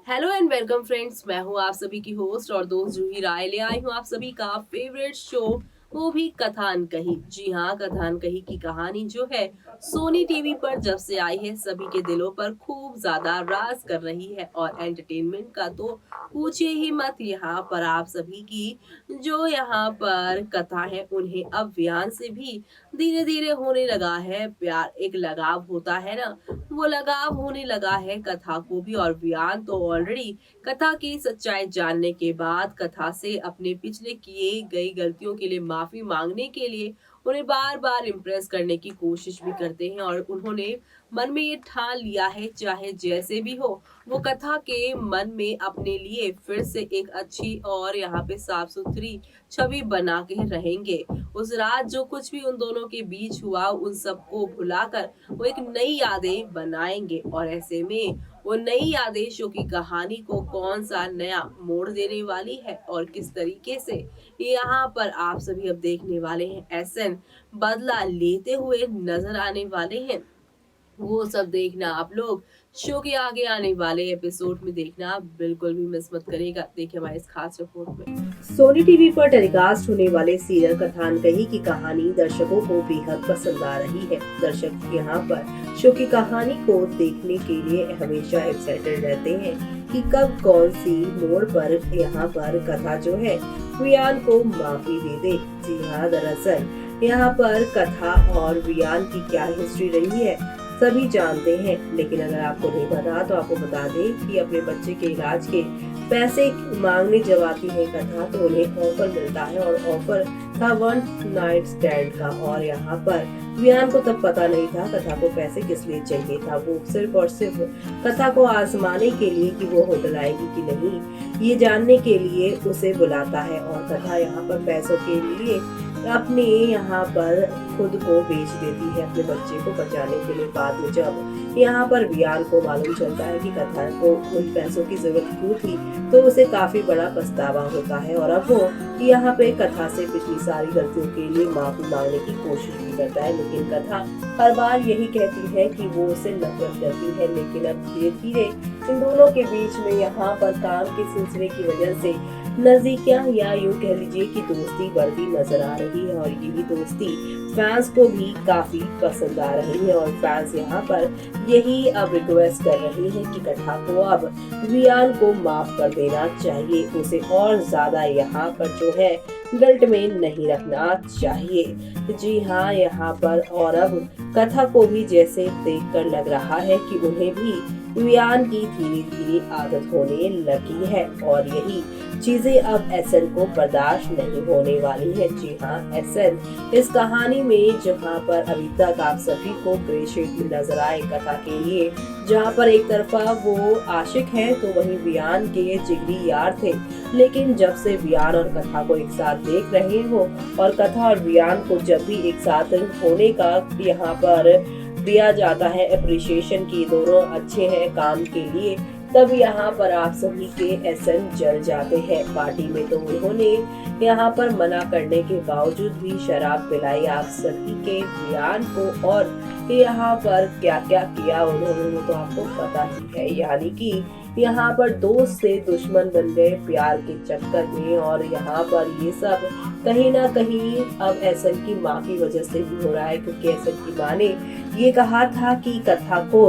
Hello and welcome friends, मैं हूँ आप सभी की होस्ट और दोस्त जूही राय। ले आई हूँ आप सभी का फेवरेट शो, वो भी कथान कही। जी हाँ, कथान कही की कहानी जो है सोनी टीवी पर जब से आई है सभी के दिलों पर खूब ज्यादा राज कर रही है। और एंटरटेनमेंट का तो पूछिए ही मत। यहाँ पर आप सभी की जो यहाँ पर कथा है उन्हें अब व्यान से भी धीरे धीरे होने लगा है प्यार। एक लगाव होता है ना, वो लगाव होने लगा है कथा को भी। और व्यान तो ऑलरेडी कथा की सच्चाई जानने के बाद कथा से अपने पिछले किए गई गलतियों के लिए माफी मांगने के लिए उन्हें बार बार इम्प्रेस करने की कोशिश भी करते हैं। और उन्होंने मन में ये ठान लिया है चाहे जैसे भी हो, वो कथा के मन में अपने लिए फिर से एक अच्छी और यहाँ पे साफ सुथरी छवि बना के रहेंगे। उस रात जो कुछ भी उन दोनों के बीच हुआ उन सबको भुलाकर वो एक नई यादें बनाएंगे। और ऐसे में वो नई आदेशों की कहानी को कौन सा नया मोड़ देने वाली है और किस तरीके से यहाँ पर आप सभी अब देखने वाले हैं एसएन बदला लेते हुए नजर आने वाले हैं। वो सब देखना आप लोग शो के आगे आने वाले एपिसोड में देखना, आप बिल्कुल भी मिस मत करेगा। देखिए हमारे इस खास रिपोर्ट में सोनी टीवी पर टेलीकास्ट होने वाले सीरियल कथान कही की कहानी दर्शकों को बेहद पसंद आ रही है। दर्शक यहाँ पर शो की कहानी को देखने के लिए हमेशा एक्साइटेड रहते हैं कि कब कौन सी मोड़ पर यहाँ पर कथा जो है वियान को माफी दे दे। जी हाँ, दरअसल यहाँ पर कथा और वियान की क्या हिस्ट्री रही है सभी जानते हैं, लेकिन अगर आपको नहीं पता तो आपको बता दें कि अपने बच्चे के इलाज के पैसे मांगने जब आती है कथा तो उन्हें ऑफर मिलता है। और ऑफर था वन नाइट स्टैंड का। और यहाँ पर वियान को तब पता नहीं था कथा को पैसे किस लिए चाहिए था। वो सिर्फ और सिर्फ कथा को आजमाने के लिए कि वो होटल आएगी कि नहीं, ये जानने के लिए उसे बुलाता है। और कथा यहाँ पर पैसों के लिए अपने यहाँ पर खुद को बेच देती है अपने बच्चे को बचाने के लिए। बाद में जब यहाँ पर वियान को मालूम चलता है कि कथा को उन पैसों की जरूरत क्यों थी तो उसे काफी बड़ा पछतावा होता है। और अब वो यहाँ पे कथा से पिछली सारी गलतियों के लिए माफी मांगने की कोशिश भी करता है, लेकिन कथा हर बार यही कहती है कि वो उसे नफरत करती है। लेकिन अब धीरे धीरे इन दोनों के बीच में यहाँ पर काम के सिलसिले की वजह से नजदीकियां या यूं कह लीजिए कि दोस्ती बढ़ती नजर आ रही है। और यही दोस्ती फैंस को भी काफी पसंद आ रही है। और फैंस यहाँ पर यही अब रिक्वेस्ट कर रही है कि कथा को अब वियान को माफ कर देना चाहिए, उसे और ज्यादा यहाँ पर जो है बेल्ट में नहीं रखना चाहिए। जी हाँ, यहाँ पर और अब कथा को भी जैसे देखकर लग रहा है कि उन्हें भी वियान की धीरे धीरे आदत होने लगी है और यही चीजें अब एसएन को बर्दाश्त नहीं होने वाली है। जी हाँ, एसएन इस कहानी में जहाँ पर अभी तक आप सभी को ग्रे शेड में नजर आए कथा के लिए, जहाँ पर एक तरफा वो आशिक है तो वहीं वियान के जिगरी यार थे। लेकिन जब से वियान और कथा को एक साथ देख रहे हो और कथा और वियान को जब भी एक साथ होने का यहाँ पर दिया जाता है अप्रिशिएशन की दोनों अच्छे हैं काम के लिए, तब यहाँ पर आप सभी के एसएन जल जाते हैं। पार्टी में तो उन्होंने यहाँ पर मना करने के बावजूद भी शराब पिलाई आप सभी के वियान को। और यहाँ पर क्या क्या किया उन्होंने वो तो आपको पता ही है, यानी कि यहाँ पर दोस्त से दुश्मन बन गए प्यार के चक्कर में। और यहाँ पर ये सब कहीं ना कहीं अब एसएन की माँ की वजह से भी हो रहा है, क्योंकि एसएन की माँ ने ये कहा था कि कथा को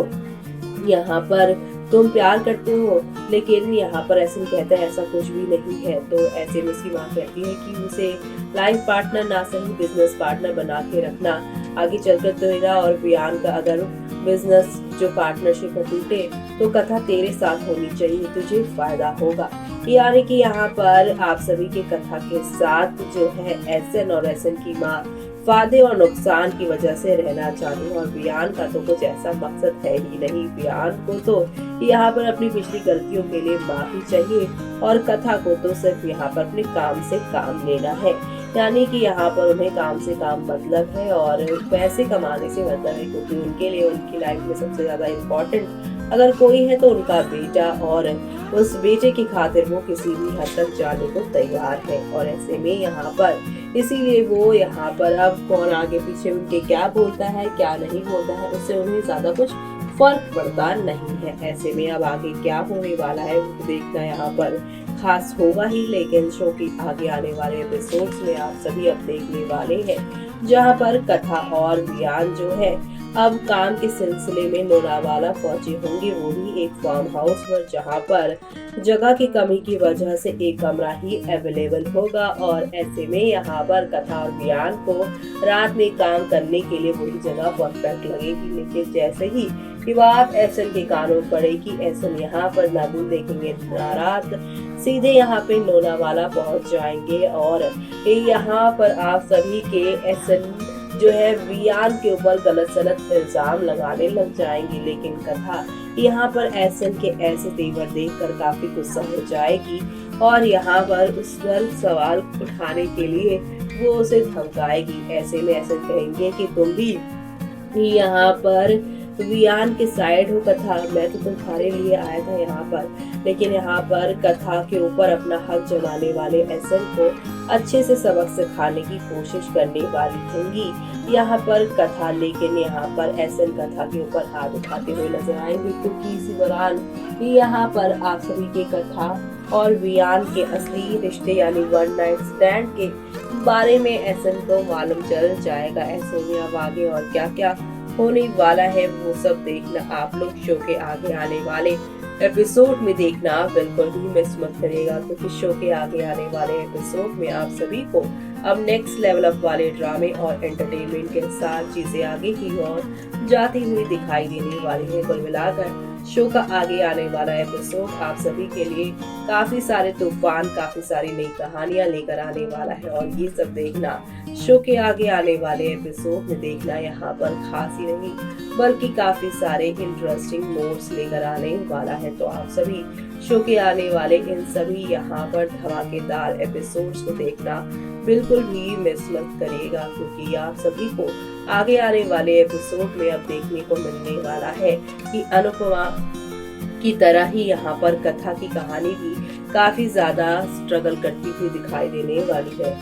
यहाँ पर तुम प्यार करते हो, लेकिन यहाँ पर ऐसे कहते हैं ऐसा कुछ भी नहीं है। तो ऐसे में उसकी माँ कहती है कि उसे लाइफ पार्टनर ना सही बिजनेस पार्टनर बना के रखना, आगे चलकर तेरा और वियान का अगर बिजनेस जो पार्टनरशिप टूटे तो कथा तेरे साथ होनी चाहिए, तुझे फायदा होगा। यानी कि यहाँ पर आप सभी के कथा के साथ जो है एसएन और एसएन की माँ फायदे और नुकसान की वजह से रहना चाहती और वियान का तो कुछ ऐसा मकसद है ही नहीं। वियान को तो यहाँ पर अपनी पिछली गलतियों के लिए माफी चाहिए और कथा को तो सिर्फ यहाँ पर अपने काम से काम लेना है, यानी कि यहाँ पर उन्हें काम से काम मतलब है और पैसे कमाने से मतलब है, क्योंकि उनके लिए उनकी लाइफ में सबसे ज्यादा इम्पोर्टेंट अगर कोई है तो उनका बेटा, और उस बेटे की खातिर वो किसी भी हद तक जाने को तैयार है। और ऐसे में यहाँ पर इसीलिए वो यहाँ पर अब कौन आगे पीछे उनके क्या बोलता है क्या नहीं बोलता है उससे उन्हें ज्यादा कुछ फर्क पड़ता नहीं है। ऐसे में अब आगे क्या होने वाला है वो देखना यहाँ पर खास होगा ही, लेकिन शो की आगे आने वाले एपिसोड्स में आप सभी अब देखने वाले हैं जहाँ पर कथा और वियान जो है अब काम के सिलसिले में लोनावाला पहुंचे होंगे, वो भी एक फार्म हाउस पर जहां पर जगह की कमी की वजह से एक कमरा ही अवेलेबल होगा। और ऐसे में यहाँ पर कथा और वियान को रात में काम करने के लिए वही जगह परफेक्ट लगेगी, लेकिन जैसे ही ये बात एसन के कानों पड़ेगी, एसन यहाँ पर नागुन देखेंगे नाराज, सीधे यहाँ पे लोनावाला पहुंच जाएंगे और यहाँ पर आप सभी के एसन जो है वियान के ऊपर गलत सलत इल्जाम लगाने लग जाएंगी। लेकिन कथा यहाँ पर एसन के ऐसे तेवर देखकर काफी गुस्सा हो जाएगी और यहाँ पर उस पर सवाल उठाने के लिए वो उसे धमकाएगी। ऐसे में एसन कहेंगे कि तुम भी यहाँ पर वियान के साइड हो कथा, मैं तो तुम्हारे लिए आया था यहाँ पर। लेकिन यहाँ पर कथा के ऊपर अपना हक जमाने वाले एसन को अच्छे से सबक सिखाने की कोशिश करने वाली होंगी यहाँ पर कथा। लेकिन यहाँ पर एसन कथा के ऊपर हाथ उठाते हुए नजर आएंगे, क्योंकि इसी दौरान यहाँ पर आप सभी के कथा और वियान के असली रिश्ते यानी वन नाइट स्टैंड के बारे में एसन को मालूम चल जाएगा। ऐसे में अब आगे और क्या क्या होने वाला है वो सब देखना आप लोग शो के आगे आने वाले एपिसोड में देखना बिल्कुल भी मिस मत करिएगा, क्योंकि शो के आगे आने वाले एपिसोड में आप सभी को अब नेक्स्ट लेवल अप वाले ड्रामे और एंटरटेनमेंट के साथ चीजें आगे की ओर जाती हुई दिखाई देने वाली है। कुल मिलाकर शो का आगे आने वाला एपिसोड आप सभी के लिए काफी सारे तूफान, काफी सारी नई कहानियां लेकर आने वाला है और ये सब देखना शो के आगे आने वाले एपिसोड में देखना यहाँ पर खास ही नहीं बल्कि काफी सारे इंटरेस्टिंग मोड्स लेकर आने वाला है। तो आप सभी शो के आने वाले इन सभी यहाँ पर धमाकेदार एपिसोड्स को देखना बिल्कुल भी मिस मत करिएगा, क्योंकि आप सभी को आगे आने वाले एपिसोड में अब देखने को मिलने वाला है कि अनुपमा की तरह ही यहाँ पर कथा की कहानी भी काफी ज्यादा स्ट्रगल करती हुई दिखाई देने वाली है।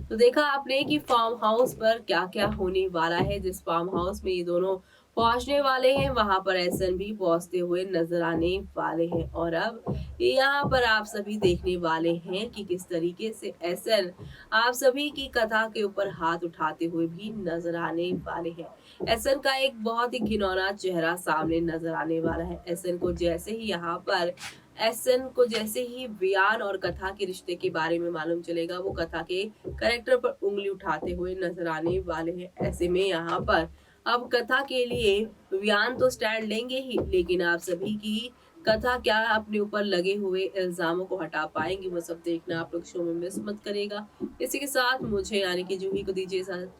तो देखा आपने कि फार्म हाउस पर क्या क्या होने वाला है। जिस फार्म हाउस में ये दोनों पहुंचने वाले हैं वहां पर एसन भी पहुंचते हुए नजर आने वाले हैं और अब यहाँ पर आप सभी देखने वाले हैं कि किस तरीके से एसन आप सभी की कथा के ऊपर हाथ उठाते हुए भी नजर आने वाले हैं। एसन का एक बहुत ही घिनौना चेहरा सामने नजर आने वाला है। एसन को जैसे ही वियान और कथा के रिश्ते के बारे में मालूम चलेगा, वो कथा के करेक्टर पर उंगली उठाते हुए नजर आने वाले हैं। ऐसे में यहाँ पर अब कथा के लिए वियान तो स्टैंड लेंगे ही, लेकिन आप सभी की कथा क्या अपने ऊपर लगे हुए इल्जामों को हटा पाएंगी वो सब देखना आप लोग शो में मिस मत करेगा। इसी के साथ मुझे यानी कि जूही को दीजिए इजाजत।